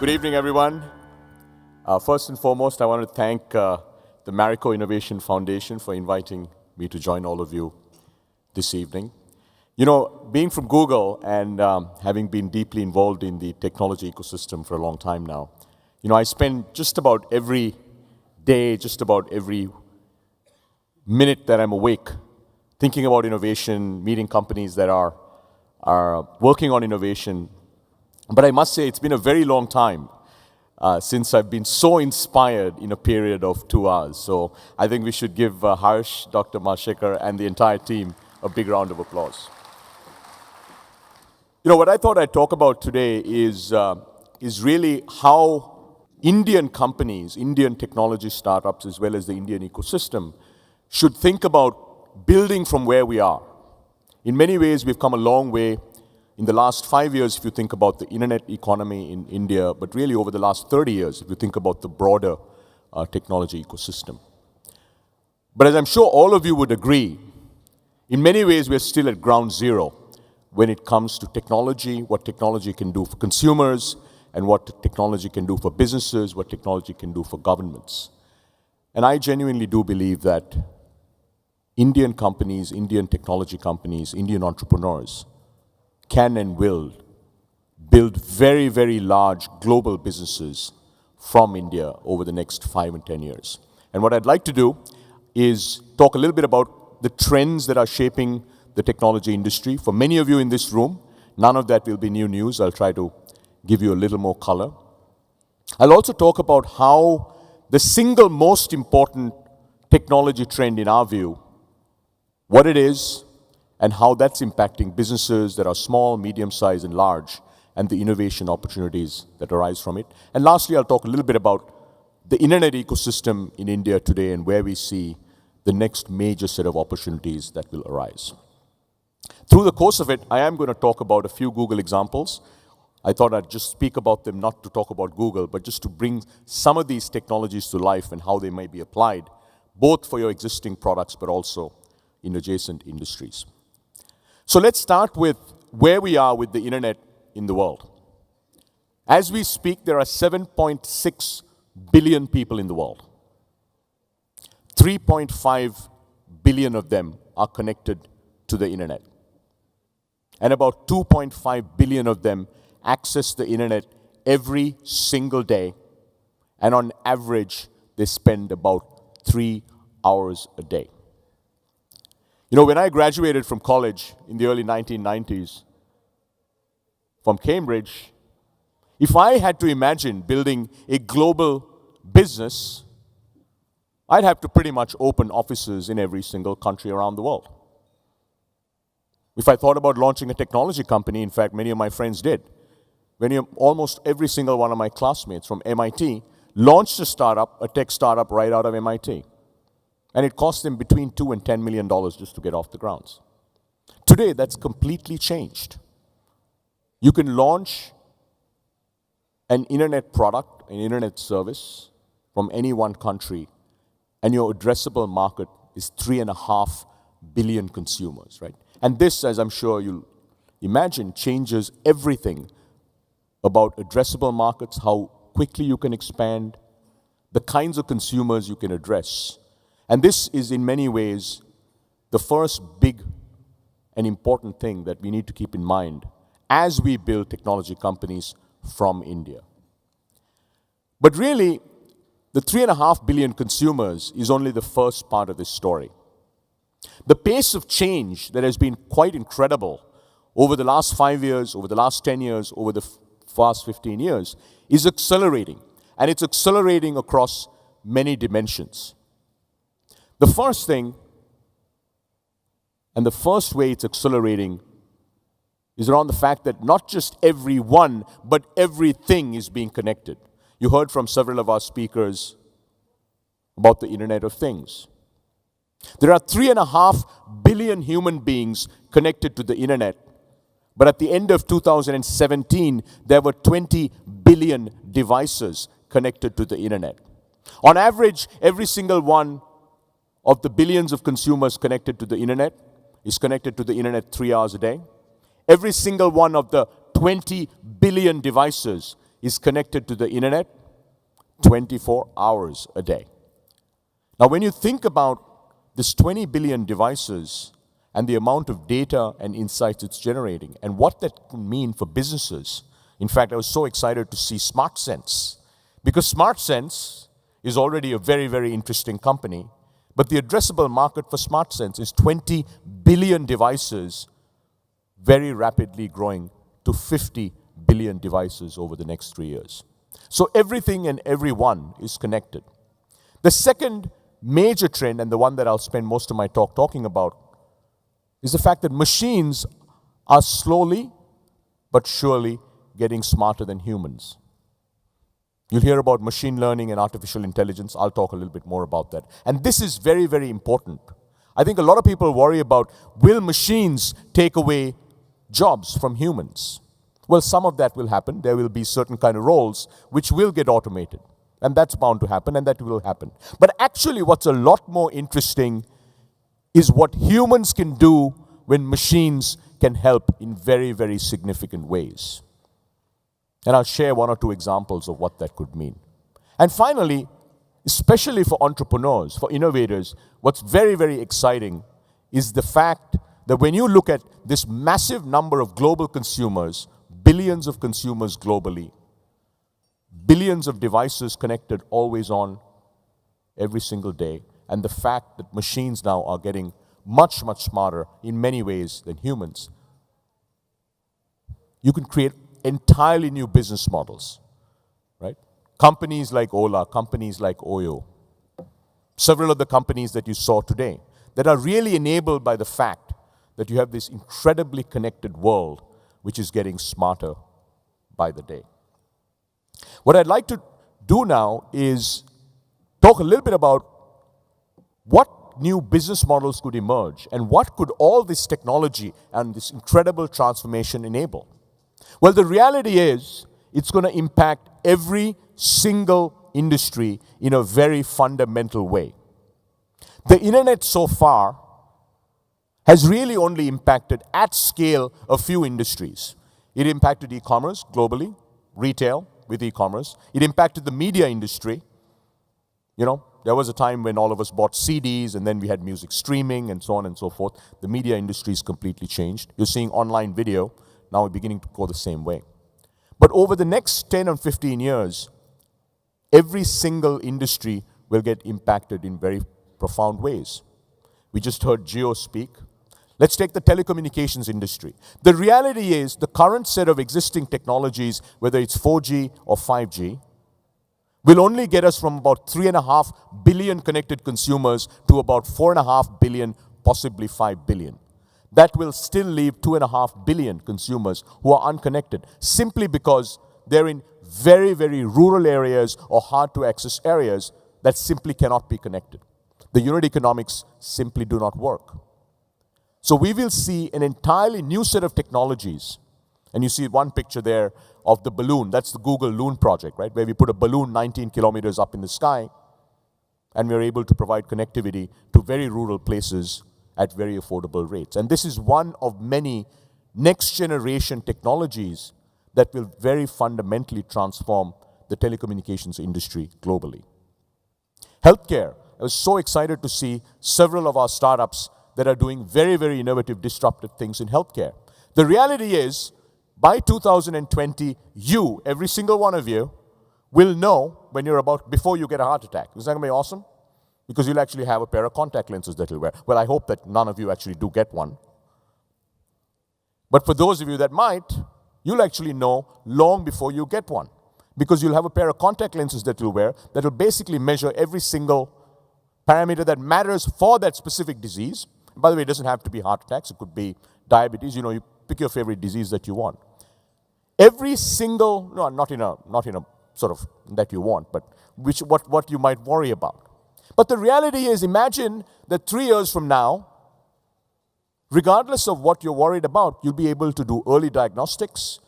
Good evening, everyone. First and foremost, I want to thank the Marico Innovation Foundation for inviting me to join all of you this evening. You know, being from Google and having been deeply involved in the technology ecosystem for a long time now, you know, I spend just about every day, just about every minute that I'm awake, thinking about innovation, meeting companies that are working on innovation. But I must say, it's been a very long time since I've been so inspired in a period of 2 hours. So I think we should give Harsh, Dr. Malshekar, and the entire team a big round of applause. You know, what I thought I'd talk about today is really how Indian companies, Indian technology startups, as well as the Indian ecosystem, should think about building from where we are. In many ways, we've come a long way in the last 5 years, if you think about the internet economy in India, but really over the last 30 years, if you think about the broader technology ecosystem. But as I'm sure all of you would agree, in many ways, we're still at ground zero when it comes to technology, what technology can do for consumers, and what technology can do for businesses, what technology can do for governments. And I genuinely do believe that Indian companies, Indian technology companies, Indian entrepreneurs can and will build very, very large global businesses from India over the next 5 and 10 years. And what I'd like to do is talk a little bit about the trends that are shaping the technology industry. For many of you in this room, none of that will be new news. I'll try to give you a little more color. I'll also talk about how the single most important technology trend in our view, what it is, and how that's impacting businesses that are small, medium-sized, and large, and the innovation opportunities that arise from it. And lastly, I'll talk a little bit about the internet ecosystem in India today and where we see the next major set of opportunities that will arise. Through the course of it, I am going to talk about a few Google examples. I thought I'd just speak about them, not to talk about Google, but just to bring some of these technologies to life and how they may be applied, both for your existing products, but also in adjacent industries. So let's start with where we are with the internet in the world. As we speak, there are 7.6 billion people in the world. 3.5 billion of them are connected to the internet. And about 2.5 billion of them access the internet every single day. And on average, they spend about 3 hours a day. You know, when I graduated from college in the early 1990s from Cambridge, if I had to imagine building a global business, I'd have to pretty much open offices in every single country around the world. If I thought about launching a technology company, in fact, many of my friends did. Almost every single one of my classmates from MIT launched a tech startup right out of MIT. And it cost them between $2 and $10 million just to get off the grounds. Today, that's completely changed. You can launch an internet product, an internet service from any one country, and your addressable market is 3.5 billion consumers, right? And this, as I'm sure you'll imagine, changes everything about addressable markets, how quickly you can expand, the kinds of consumers you can address. And this is in many ways the first big and important thing that we need to keep in mind as we build technology companies from India. But really, the 3.5 billion consumers is only the first part of this story. The pace of change that has been quite incredible over the last 5 years, over the last 10 years, over the past 15 years is accelerating. And it's accelerating across many dimensions. The first thing, and the first way it's accelerating, is around the fact that not just everyone, but everything is being connected. You heard from several of our speakers about the Internet of Things. There are 3.5 billion human beings connected to the Internet, but at the end of 2017, there were 20 billion devices connected to the Internet. On average, every single one of the billions of consumers connected to the internet is connected to the internet 3 hours a day. Every single one of the 20 billion devices is connected to the internet 24 hours a day. Now, when you think about this 20 billion devices and the amount of data and insights it's generating and what that can mean for businesses. In fact, I was so excited to see SmartSense, because SmartSense is already a very, very interesting company, but the addressable market for SmartSense is 20 billion devices, very rapidly growing to 50 billion devices over the next 3 years. So everything and everyone is connected. The second major trend, and the one that I'll spend most of my talk talking about, is the fact that machines are slowly but surely getting smarter than humans. You'll hear about machine learning and artificial intelligence. I'll talk a little bit more about that. And this is very, very important. I think a lot of people worry about, will machines take away jobs from humans? Well, some of that will happen. There will be certain kind of roles which will get automated. And that's bound to happen, and that will happen. But actually, what's a lot more interesting is what humans can do when machines can help in very, very significant ways. And I'll share one or two examples of what that could mean. And finally, especially for entrepreneurs, for innovators, what's very, very exciting is the fact that when you look at this massive number of global consumers, billions of consumers globally, billions of devices connected always on every single day, and the fact that machines now are getting much, much smarter in many ways than humans, you can create entirely new business models, right? Companies like Ola, companies like Oyo, several of the companies that you saw today, that are really enabled by the fact that you have this incredibly connected world which is getting smarter by the day. What I'd like to do now is talk a little bit about what new business models could emerge and what could all this technology and this incredible transformation enable. Well, the reality is it's going to impact every single industry in a very fundamental way. The internet so far has really only impacted at scale a few industries. It impacted e-commerce globally, retail with e-commerce. It impacted the media industry. You know, there was a time when all of us bought CDs and then we had music streaming and so on and so forth. The media industry is completely changed. You're seeing online video now beginning to go the same way. But over the next 10 or 15 years, every single industry will get impacted in very profound ways. We just heard Geo speak. Let's take the telecommunications industry. The reality is the current set of existing technologies, whether it's 4G or 5G, will only get us from about 3.5 billion connected consumers to about 4.5 billion, possibly 5 billion. That will still leave 2.5 billion consumers who are unconnected, simply because they're in very, very rural areas or hard to access areas that simply cannot be connected. The unit economics simply do not work. So we will see an entirely new set of technologies. And you see one picture there of the balloon. That's the Google Loon project, right? Where we put a balloon 19 kilometers up in the sky, and we're able to provide connectivity to very rural places at very affordable rates. And this is one of many next generation technologies that will very fundamentally transform the telecommunications industry globally. Healthcare. I was so excited to see several of our startups that are doing very, very innovative, disruptive things in healthcare. The reality is, by 2020, you, every single one of you, will know when you're before you get a heart attack. Isn't that going to be awesome? Because you'll actually have a pair of contact lenses that you'll wear. Well, I hope that none of you actually do get one. But for those of you that might, you'll actually know long before you get one. Because you'll have a pair of contact lenses that you'll wear that will basically measure every single parameter that matters for that specific disease. By the way, it doesn't have to be heart attacks. It could be diabetes. You know, you pick your favorite disease that you want. Every single, no, not in a sort of that you want, but what you might worry about. But the reality is, imagine that 3 years from now, regardless of what you're worried about, you'll be able to do early diagnostics,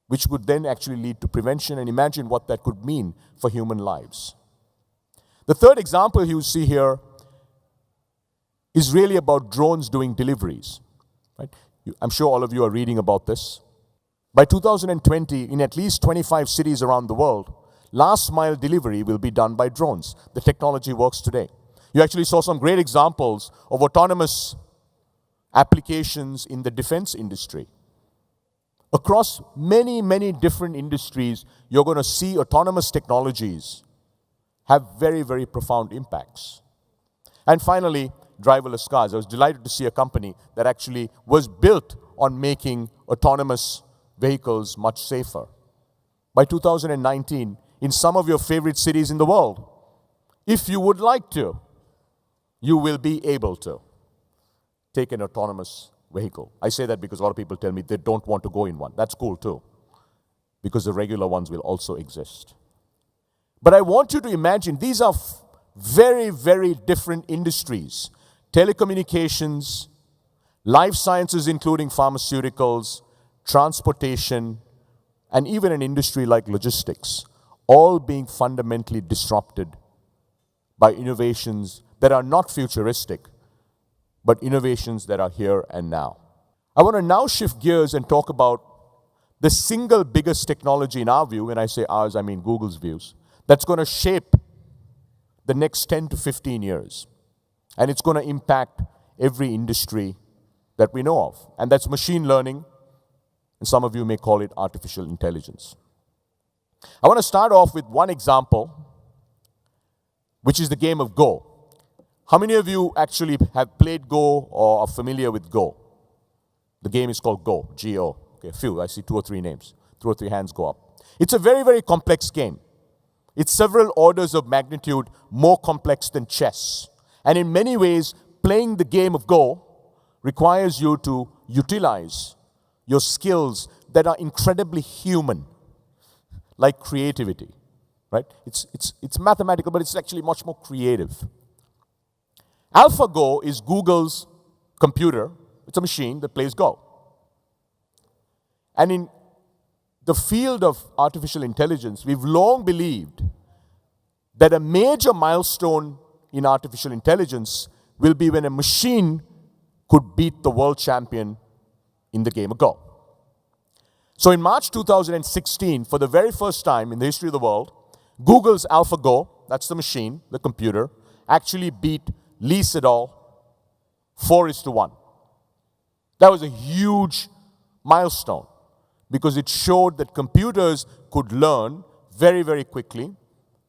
which would then actually lead to prevention, and imagine what that could mean for human lives. The third example you see here is really about drones doing deliveries. Right? I'm sure all of you are reading about this. By 2020, in at least 25 cities around the world, last mile delivery will be done by drones. The technology works today. You actually saw some great examples of autonomous applications in the defense industry. Across many, many different industries, you're going to see autonomous technologies have very, very profound impacts. And finally, driverless cars. I was delighted to see a company that actually was built on making autonomous vehicles much safer. By 2019, in some of your favorite cities in the world, if you would like to, you will be able to take an autonomous vehicle. I say that because a lot of people tell me they don't want to go in one. That's cool too, because the regular ones will also exist. But I want you to imagine these are very, very different industries. Telecommunications, life sciences including pharmaceuticals, transportation, and even an industry like logistics, all being fundamentally disrupted by innovations that are not futuristic, but innovations that are here and now. I want to now shift gears and talk about the single biggest technology in our view, when I say ours, I mean Google's views, that's going to shape the next 10 to 15 years. And it's going to impact every industry that we know of. And that's machine learning, and some of you may call it artificial intelligence. I want to start off with one example, which is the game of Go. How many of you actually have played Go or are familiar with Go? The game is called Go, G-O. Okay, a few. I see 2 or 3 names. 2 or 3 hands go up. It's a very, very complex game. It's several orders of magnitude more complex than chess. And in many ways, playing the game of Go requires you to utilize your skills that are incredibly human, like creativity, right? It's mathematical, but it's actually much more creative. AlphaGo is Google's computer. It's a machine that plays Go. And in the field of artificial intelligence, we've long believed that a major milestone in artificial intelligence will be when a machine could beat the world champion in the game of Go. So in March 2016, for the very first time in the history of the world, Google's AlphaGo, that's the machine, the computer, actually beat Lee Sedol 4:1. That was a huge milestone because it showed that computers could learn very, very quickly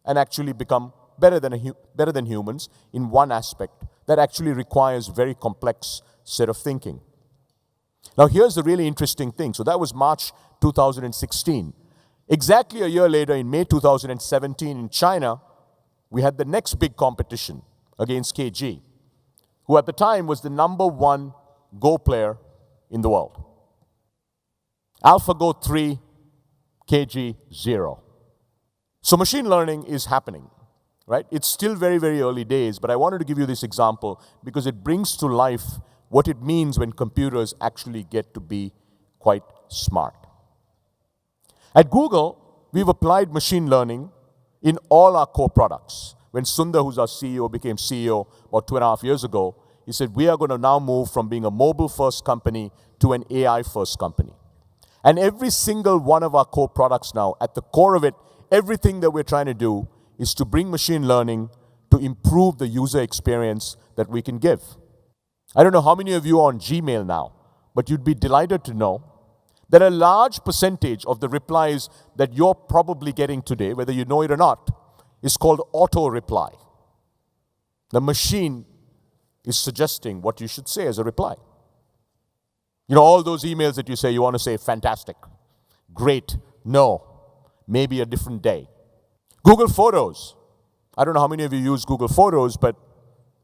and actually become better than humans in one aspect that actually requires very complex set of thinking. Now here's the really interesting thing. So that was March 2016. Exactly a year later, in May 2017 in China, we had the next big competition against KG, who at the time was the #1 Go player in the world. AlphaGo 3, KG 0. So machine learning is happening, right? It's still very, very early days, but I wanted to give you this example because it brings to life what it means when computers actually get to be quite smart. At Google, we've applied machine learning in all our core products. When Sundar, who's our CEO, became CEO about 2.5 years ago, he said, we are going to now move from being a mobile-first company to an AI-first company. And every single one of our core products now, at the core of it, everything that we're trying to do is to bring machine learning to improve the user experience that we can give. I don't know how many of you are on Gmail now, but you'd be delighted to know that a large percentage of the replies that you're probably getting today, whether you know it or not, is called auto-reply. The machine is suggesting what you should say as a reply. You know, all those emails that you say, you want to say fantastic, great, no, maybe a different day. Google Photos. I don't know how many of you use Google Photos, but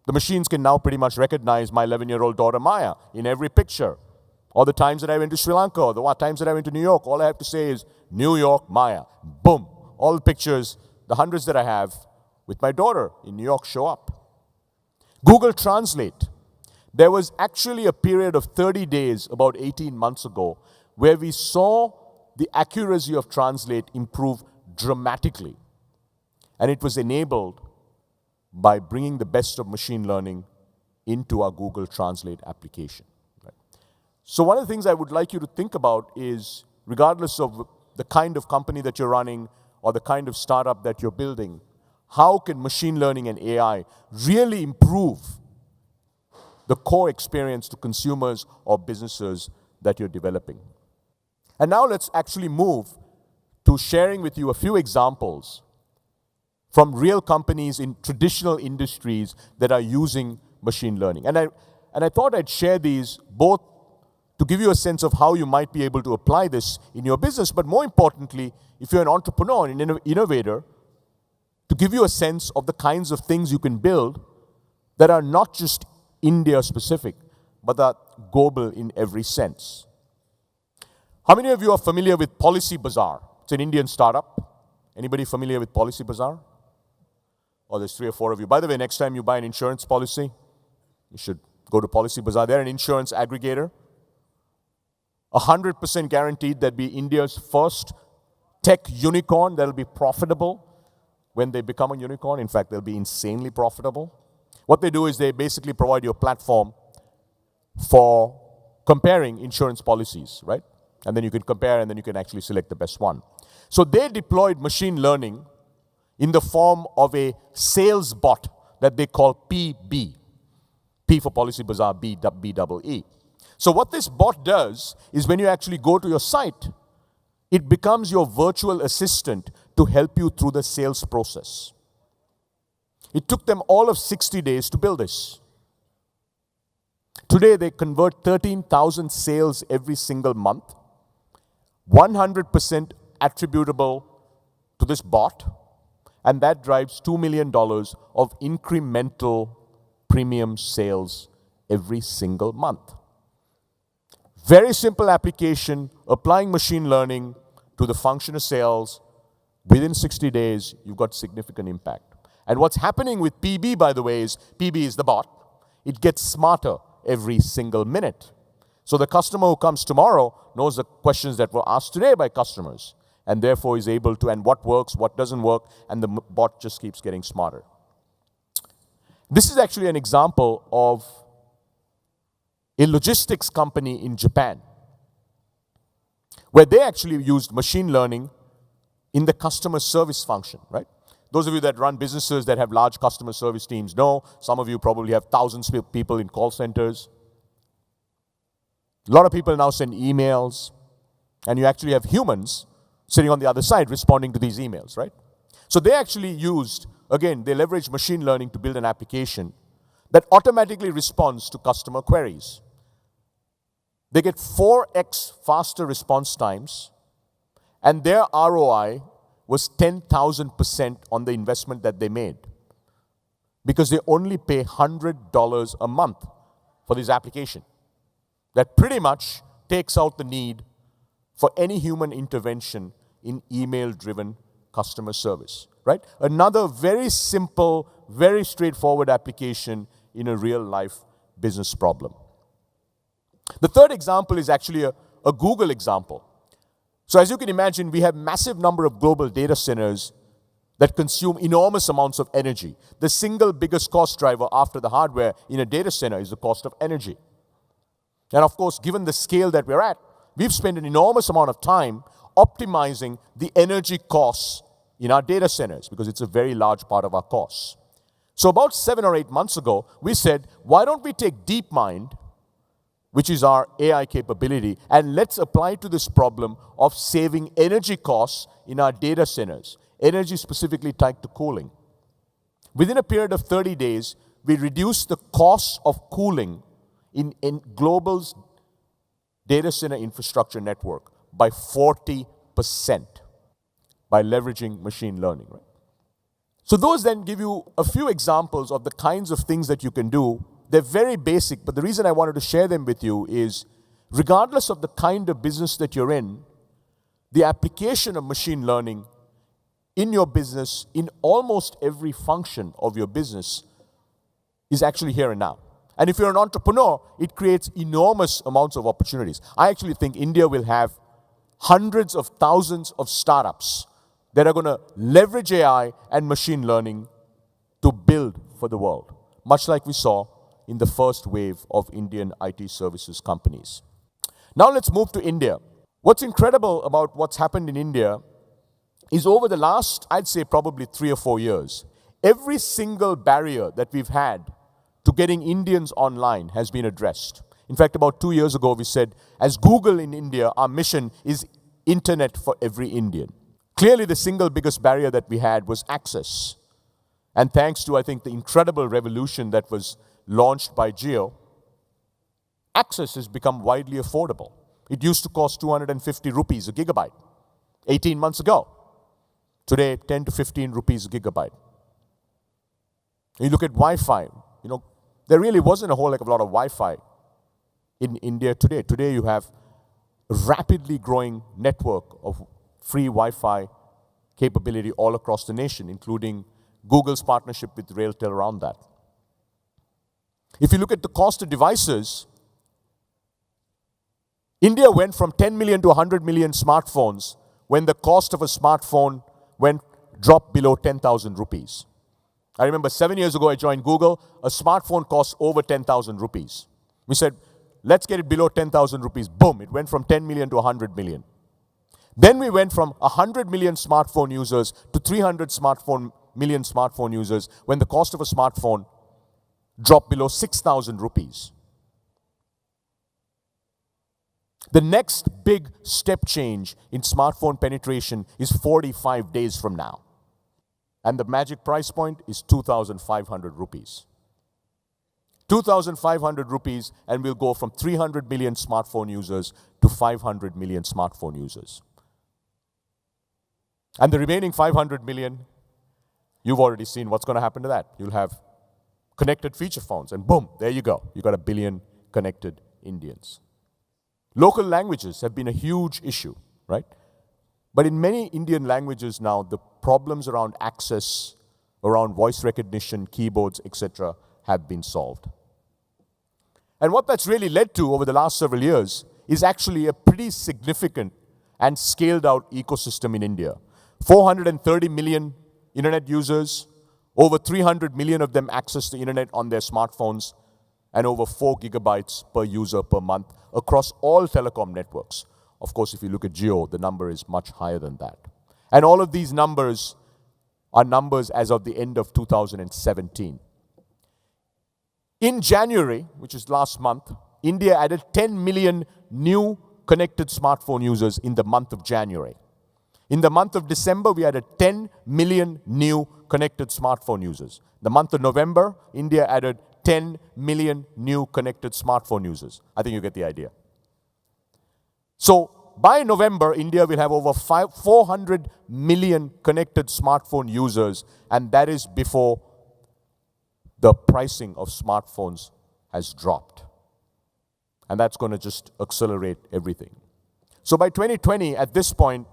the machines can now pretty much recognize my 11-year-old daughter Maya in every picture. All the times that I went to Sri Lanka, or the times that I went to New York, all I have to say is New York, Maya. Boom. All the pictures, the hundreds that I have with my daughter in New York show up. Google Translate. There was actually a period of 30 days about 18 months ago where we saw the accuracy of Translate improve dramatically. And it was enabled by bringing the best of machine learning into our Google Translate application. Right? So one of the things I would like you to think about is regardless of the kind of company that you're running or the kind of startup that you're building, how can machine learning and AI really improve the core experience to consumers or businesses that you're developing? And now let's actually move to sharing with you a few examples from real companies in traditional industries that are using machine learning. And I thought I'd share these both to give you a sense of how you might be able to apply this in your business, but more importantly, if you're an entrepreneur and an innovator, to give you a sense of the kinds of things you can build that are not just India-specific, but are global in every sense. How many of you are familiar with Policy Bazaar? It's an Indian startup. Anybody familiar with Policy Bazaar? Oh, there's 3 or 4 of you. By the way, next time you buy an insurance policy, you should go to Policy Bazaar. They're an insurance aggregator. 100% guaranteed that'll be India's first tech unicorn that'll be profitable when they become a unicorn. In fact, they'll be insanely profitable. What they do is they basically provide you a platform for comparing insurance policies, right? And then you can compare and then you can actually select the best one. So they deployed machine learning in the form of a sales bot that they call PB. P for Policy Bazaar, B-E-E. So what this bot does is when you actually go to your site, it becomes your virtual assistant to help you through the sales process. It took them all of 60 days to build this. Today they convert 13,000 sales every single month, 100% attributable to this bot, and that drives $2 million of incremental premium sales every single month. Very simple application, applying machine learning to the function of sales. Within 60 days, you've got significant impact. And what's happening with PB, by the way, is PB is the bot. It gets smarter every single minute. So the customer who comes tomorrow knows the questions that were asked today by customers, and therefore is able to, and what works, what doesn't work, and the bot just keeps getting smarter. This is actually an example of a logistics company in Japan, where they actually used machine learning in the customer service function, right? Those of you that run businesses that have large customer service teams know. Some of you probably have thousands of people in call centers. A lot of people now send emails, and you actually have humans sitting on the other side responding to these emails, right? So they actually used, again, they leveraged machine learning to build an application that automatically responds to customer queries. They get 4x faster response times, and their ROI was 10,000% on the investment that they made, because they only pay $100 a month for this application. That pretty much takes out the need for any human intervention in email-driven customer service, right? Another very simple, very straightforward application in a real-life business problem. The third example is actually a Google example. So as you can imagine, we have massive number of global data centers that consume enormous amounts of energy. The single biggest cost driver after the hardware in a data center is the cost of energy. And of course, given the scale that we're at, we've spent an enormous amount of time optimizing the energy costs in our data centers, because it's a very large part of our costs. So about 7 or 8 months ago, we said, why don't we take DeepMind, which is our AI capability, and let's apply to this problem of saving energy costs in our data centers, energy specifically tied to cooling. Within a period of 30 days, we reduced the cost of cooling in global's data center infrastructure network by 40% by leveraging machine learning, right? So those then give you a few examples of the kinds of things that you can do. They're very basic, but the reason I wanted to share them with you is, regardless of the kind of business that you're in, the application of machine learning in your business, in almost every function of your business, is actually here and now. And if you're an entrepreneur, it creates enormous amounts of opportunities. I actually think India will have hundreds of thousands of startups that are going to leverage AI and machine learning to build for the world, much like we saw in the first wave of Indian IT services companies. Now let's move to India. What's incredible about what's happened in India is over the last, I'd say probably 3 or 4 years, every single barrier that we've had to getting Indians online has been addressed. In fact, about 2 years ago, we said, as Google in India, our mission is internet for every Indian. Clearly, the single biggest barrier that we had was access. And thanks to, I think, the incredible revolution that was launched by Jio, access has become widely affordable. It used to cost 250 rupees a gigabyte 18 months ago. Today, 10 to 15 rupees a gigabyte. You look at Wi-Fi, there really wasn't a whole heck of a lot of Wi-Fi in India today. Today you have a rapidly growing network of free Wi-Fi capability all across the nation, including Google's partnership with Railtel around that. If you look at the cost of devices, India went from 10 million to 100 million smartphones when the cost of a smartphone dropped below 10,000 rupees. I remember 7 years ago I joined Google, a smartphone cost over 10,000 rupees. We said, let's get it below 10,000 rupees. Boom, it went from 10 million to 100 million. Then we went from 100 million smartphone users to 300 million smartphone users when the cost of a smartphone dropped below 6,000 rupees. The next big step change in smartphone penetration is 45 days from now. And the magic price point is 2,500 rupees. 2,500 rupees, and we'll go from 300 million smartphone users to 500 million smartphone users. And the remaining 500 million, you've already seen what's going to happen to that. You'll have connected feature phones, and boom, there you go. You've got 1 billion connected Indians. Local languages have been a huge issue, right? But in many Indian languages now, the problems around access, around voice recognition, keyboards, etc., have been solved. And what that's really led to over the last several years is actually a pretty significant and scaled out ecosystem in India. 430 million internet users, over 300 million of them access the internet on their smartphones, and over 4 gigabytes per user per month across all telecom networks. Of course, if you look at Jio, the number is much higher than that. And all of these numbers are numbers as of the end of 2017. In January, which is last month, India added 10 million new connected smartphone users in the month of January. In the month of December, we added 10 million new connected smartphone users. The month of November, India added 10 million new connected smartphone users. I think you get the idea. So by November, India will have over 400 million connected smartphone users, and that is before the pricing of smartphones has dropped. And that's going to just accelerate everything. So by 2020, at this point,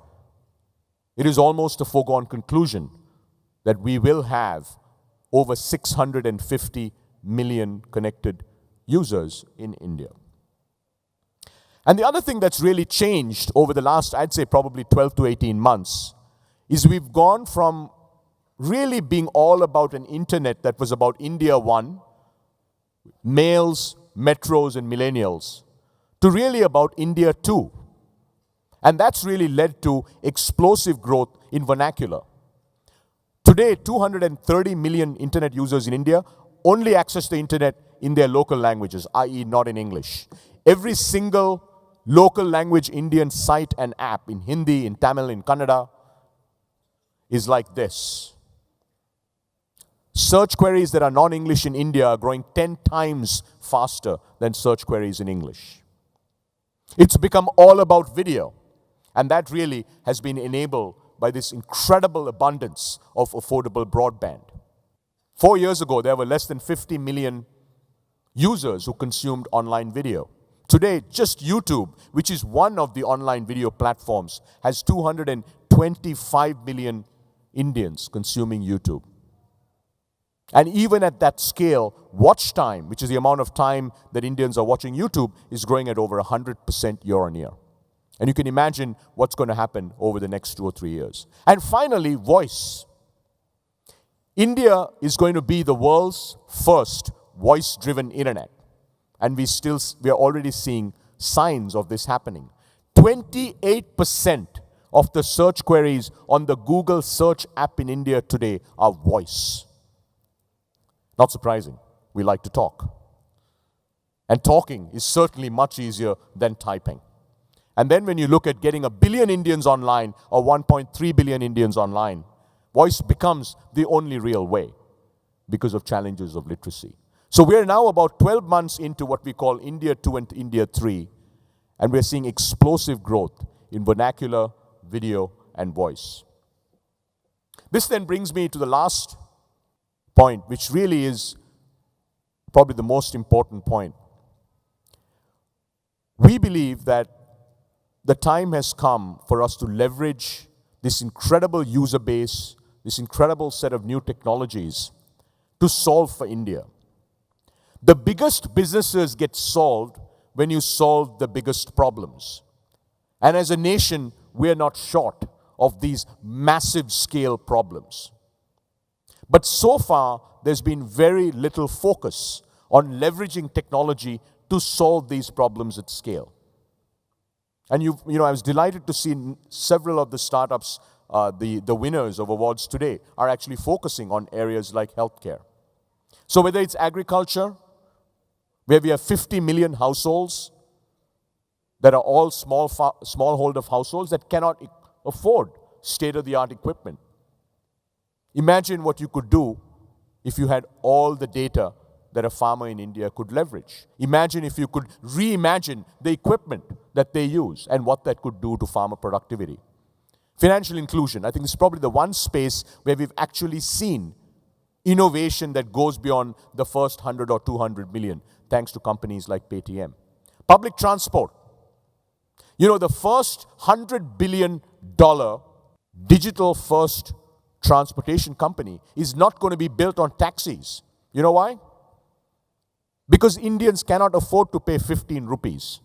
it is almost a foregone conclusion that we will have over 650 million connected users in India. And the other thing that's really changed over the last, I'd say probably 12 to 18 months, is we've gone from really being all about an internet that was about India one, males, metros, and millennials, to really about India two. And that's really led to explosive growth in vernacular. Today, 230 million internet users in India only access the internet in their local languages, i.e. not in English. Every single local language Indian site and app in Hindi, in Tamil, in Kannada is like this. Search queries that are non-English in India are growing 10 times faster than search queries in English. It's become all about video, and that really has been enabled by this incredible abundance of affordable broadband. 4 years ago, there were less than 50 million users who consumed online video. Today, just YouTube, which is one of the online video platforms, has 225 million Indians consuming YouTube. And even at that scale, watch time, which is the amount of time that Indians are watching YouTube, is growing at over 100% year on year. And you can imagine what's going to happen over the next 2 or 3 years. And finally, voice. India is going to be the world's first voice-driven internet. And we are already seeing signs of this happening. 28% of the search queries on the Google search app in India today are voice. Not surprising. We like to talk. And talking is certainly much easier than typing. And then when you look at getting 1 billion Indians online or 1.3 billion Indians online, voice becomes the only real way because of challenges of literacy. So we're now about 12 months into what we call India 2 and India 3, and we're seeing explosive growth in vernacular, video, and voice. This then brings me to the last point, which really is probably the most important point. We believe that the time has come for us to leverage this incredible user base, this incredible set of new technologies to solve for India. The biggest businesses get solved when you solve the biggest problems. And as a nation, we're not short of these massive scale problems. But so far, there's been very little focus on leveraging technology to solve these problems at scale. And I was delighted to see several of the startups, the winners of awards today, are actually focusing on areas like healthcare. So whether it's agriculture, where we have 50 million households that are all smallholder households that cannot afford state-of-the-art equipment. Imagine what you could do if you had all the data that a farmer in India could leverage. Imagine if you could reimagine the equipment that they use and what that could do to farmer productivity. Financial inclusion, I think this is probably the one space where we've actually seen innovation that goes beyond the first 100 or 200 million, thanks to companies like Paytm. Public transport. The first $100 billion digital-first transportation company is not going to be built on taxis. You know why? Because Indians cannot afford to pay 15 rupees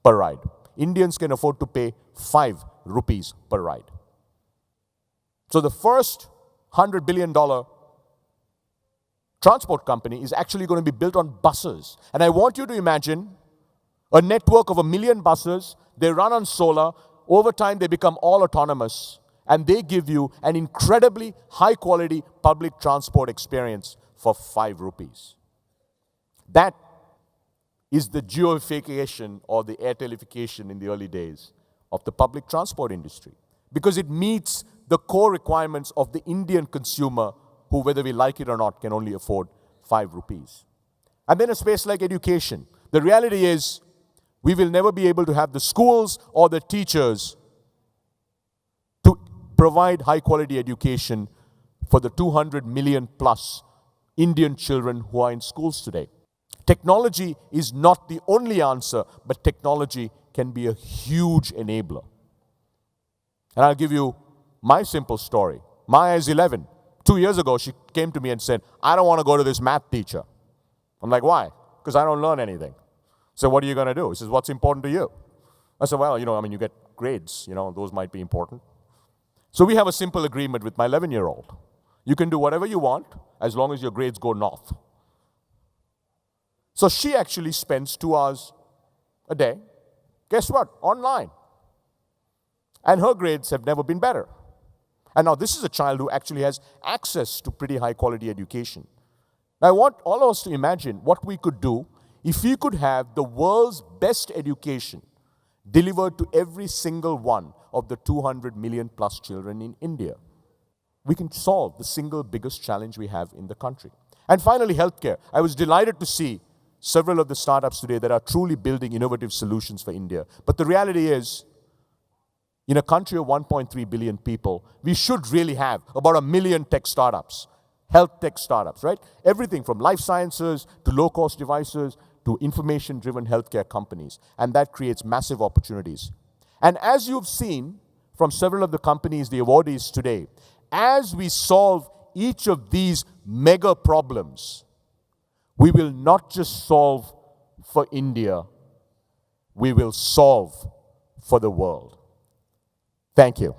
per ride. Indians can afford to pay 5 rupees per ride. So the first $100 billion transport company is actually going to be built on buses. And I want you to imagine a network of 1 million buses. They run on solar. Over time, they become all autonomous. And they give you an incredibly high-quality public transport experience for 5 rupees. That is the geoification or the airtelification in the early days of the public transport industry. Because it meets the core requirements of the Indian consumer who, whether we like it or not, can only afford 5 rupees. And then a space like education. The reality is, we will never be able to have the schools or the teachers to provide high-quality education for the 200 million plus Indian children who are in schools today. Technology is not the only answer, but technology can be a huge enabler. And I'll give you my simple story. Maya is 11. 2 years ago, she came to me and said, I don't want to go to this math teacher. I'm like, why? Because I don't learn anything. So what are you going to do? He says, what's important to you? I said, well, you get grades. Those might be important. So we have a simple agreement with my 11-year-old. You can do whatever you want as long as your grades go north. So she actually spends 2 hours a day. Guess what? Online. And her grades have never been better. And now this is a child who actually has access to pretty high quality education. Now I want all of us to imagine what we could do if we could have the world's best education delivered to every single one of the 200 million plus children in India. We can solve the single biggest challenge we have in the country. And finally, healthcare. I was delighted to see several of the startups today that are truly building innovative solutions for India. But the reality is, in a country of 1.3 billion people, we should really have about 1 million tech startups, health tech startups, right? Everything from life sciences to low-cost devices to information-driven healthcare companies. And that creates massive opportunities. And as you've seen from several of the companies, the awardees today, as we solve each of these mega problems, we will not just solve for India, we will solve for the world. Thank you.